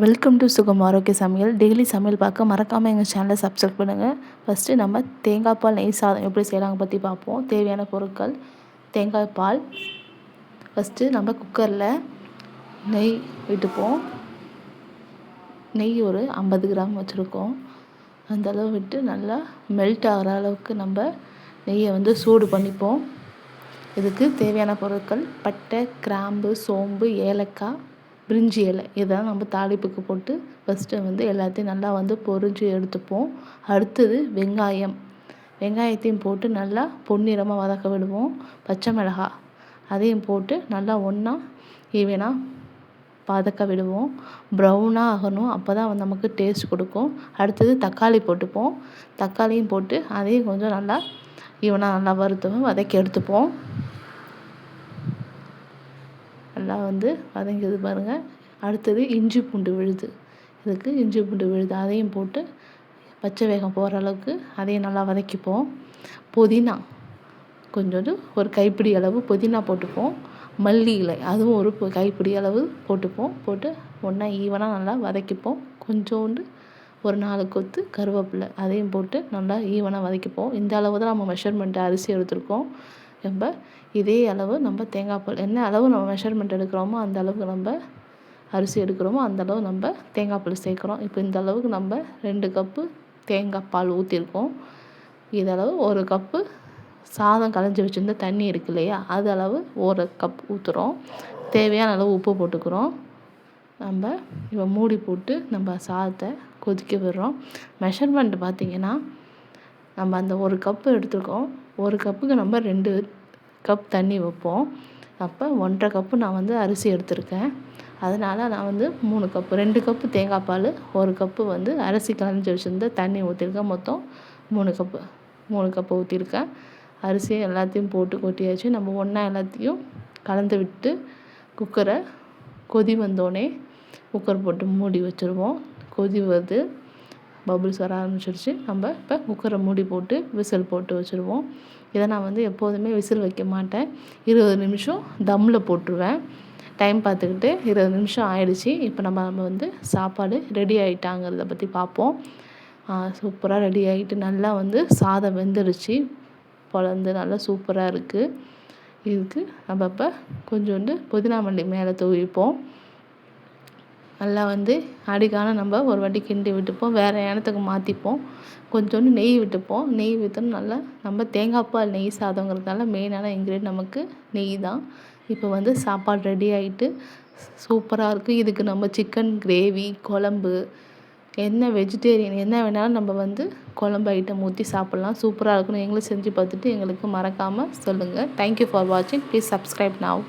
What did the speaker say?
Welcome to சுகம் ஆரோக்கிய சமையல். Daily சமையல் பார்க்க மறக்காமல் எங்கள் சேனலை சப்ஸ்கிரைப் பண்ணுங்கள். ஃபஸ்ட்டு நம்ம தேங்காய் பால் நெய் சாதம் எப்படி செய்யலாங்க பற்றி பார்ப்போம். தேவையான பொருட்கள்: தேங்காய் பால். ஃபஸ்ட்டு நம்ம குக்கரில் நெய் விட்டுப்போம். நெய் ஒரு 50 கிராம் வச்சுருக்கோம். அந்தளவு விட்டு நல்லா மெல்ட் ஆகிற அளவுக்கு நம்ம நெய்யை சூடு பண்ணிப்போம். இதுக்கு தேவையான பொருட்கள்: பட்டை, கிராம்பு, சோம்பு, ஏலக்காய், பிரிஞ்சி இலை. இதெல்லாம் நம்ம தாளிப்புக்கு போட்டு ஃபஸ்ட்டு எல்லாத்தையும் நல்லா பொரிஞ்சு எடுத்துப்போம். அடுத்தது வெங்காயத்தையும் போட்டு நல்லா பொன்னிறமாக வதக்க விடுவோம். பச்சை மிளகாய் அதையும் போட்டு நல்லா ஒன்றா ஈவனாக வதக்க விடுவோம். ப்ரௌனாக ஆகணும், அப்போ தான் நமக்கு டேஸ்ட் கொடுக்கும். அடுத்தது தக்காளி போட்டுப்போம். தக்காளியும் போட்டு அதையும் கொஞ்சம் நல்லா ஈவனாக நல்லா வதக்கி எடுத்துப்போம். நல்லா வதங்கிது பாருங்கள். அடுத்தது இஞ்சி பூண்டு விழுது. இதுக்கு இஞ்சி பூண்டு விழுது அதையும் போட்டு பச்சை வேகம் போகிற அளவுக்கு அதையும் நல்லா வதக்கிப்போம். புதினா கொஞ்சோண்டு ஒரு கைப்பிடி அளவு புதினா போட்டுப்போம். மல்லி இலை அதுவும் ஒரு கைப்பிடி அளவு போட்டுப்போம். போட்டு ஒன்றா ஈவனாக நல்லா வதக்கிப்போம். கொஞ்சோண்டு ஒரு 4 கொத்து கருவேப்பிலை அதையும் போட்டு நல்லா ஈவனாக வதக்கிப்போம். இந்த அளவு தான் நம்ம மெஷர்மெண்ட்டு அரிசி எடுத்துருக்கோம். நம்ம இதே அளவு நம்ம தேங்காய் பால் என்ன அளவு நம்ம மெஷர்மெண்ட் எடுக்கிறோமோ அந்த அளவுக்கு நம்ம அரிசி எடுக்கிறோமோ அந்த அளவு நம்ம தேங்காய் பால் சேர்க்குறோம். இப்போ இந்த அளவுக்கு நம்ம 2 கப்பு தேங்காய் பால் ஊற்றிருக்கோம். இதளவு 1 கப்பு சாதம் களைஞ்சி வச்சுருந்த தண்ணி இருக்கு இல்லையா, அது அளவு 1 கப் ஊற்றுறோம். தேவையான அளவு உப்பு போட்டுக்கிறோம். நம்ம இப்போ மூடி போட்டு நம்ம சாதத்தை கொதிக்க விடுறோம். மெஷர்மெண்ட் பார்த்திங்கன்னா நம்ம அந்த 1 கப்பு எடுத்துருக்கோம். 1 கப்புக்கு நம்ம 2 கப் தண்ணி வைப்போம். அப்போ 1.5 கப்பு நான் அரிசி எடுத்திருக்கேன். அதனால் நான் 3 கப்பு 2 கப்பு தேங்காய் பால், 1 கப்பு அரிசி களைஞ்சி வச்சுருந்த தண்ணி ஊற்றிருக்கேன். மொத்தம் 3 கப்பு ஊற்றிருக்கேன். அரிசியை எல்லாத்தையும் போட்டு கொட்டியாச்சு. நம்ம ஒன்றா எல்லாத்தையும் கலந்து விட்டு குக்கரை கொதி வந்தோடனே குக்கர் போட்டு மூடி வச்சுருவோம். கொதி வருது, பபுள்ஸ் வர ஆரம்பிச்சிருச்சு. நம்ம இப்போ குக்கரை மூடி போட்டு விசில் போட்டு வச்சுருவோம். இதை நான் எப்போதுமே விசில் வைக்க மாட்டேன். 20 நிமிஷம் தம்மில் போட்டுருவேன். டைம் பார்த்துக்கிட்டு 20 நிமிஷம் ஆயிடுச்சு. இப்போ நம்ம சாப்பாடு ரெடி ஆகிட்டாங்கிறத பற்றி பார்ப்போம். சூப்பராக ரெடி ஆகிட்டு நல்லா சாதம் வெந்துடுச்சு. பொலந்து நல்லா சூப்பராக இருக்குது. இதுக்கு நம்ம இப்போ கொஞ்சோண்டு புதினா மல்லி மேலே தூவிப்போம். நல்லா அடிக்கான நம்ம ஒரு வாட்டி கிண்டி விட்டுப்போம். வேறு இடத்துக்கு மாற்றிப்போம். கொஞ்சோண்டு நெய் விட்டுப்போம். நெய் விற்றோம் நல்லா நம்ம தேங்காய் பால் நெய் சாதங்கிறதுனால மெயினான இன்க்ரீடியன்ட் நமக்கு நெய் தான். இப்போ சாப்பாடு ரெடி ஆகிட்டு சூப்பராக இருக்குது. இதுக்கு நம்ம சிக்கன் கிரேவி, குழம்பு, என்ன வெஜிடேரியன் என்ன வேணாலும் நம்ம குழம்பு ஐட்டம் ஊற்றி சாப்பிட்லாம். சூப்பராக இருக்கும். நீங்களும் செஞ்சு பார்த்துட்டு எங்களுக்கு மறக்காமல் சொல்லுங்கள். தேங்க்யூ ஃபார் வாட்சிங். Please subscribe now.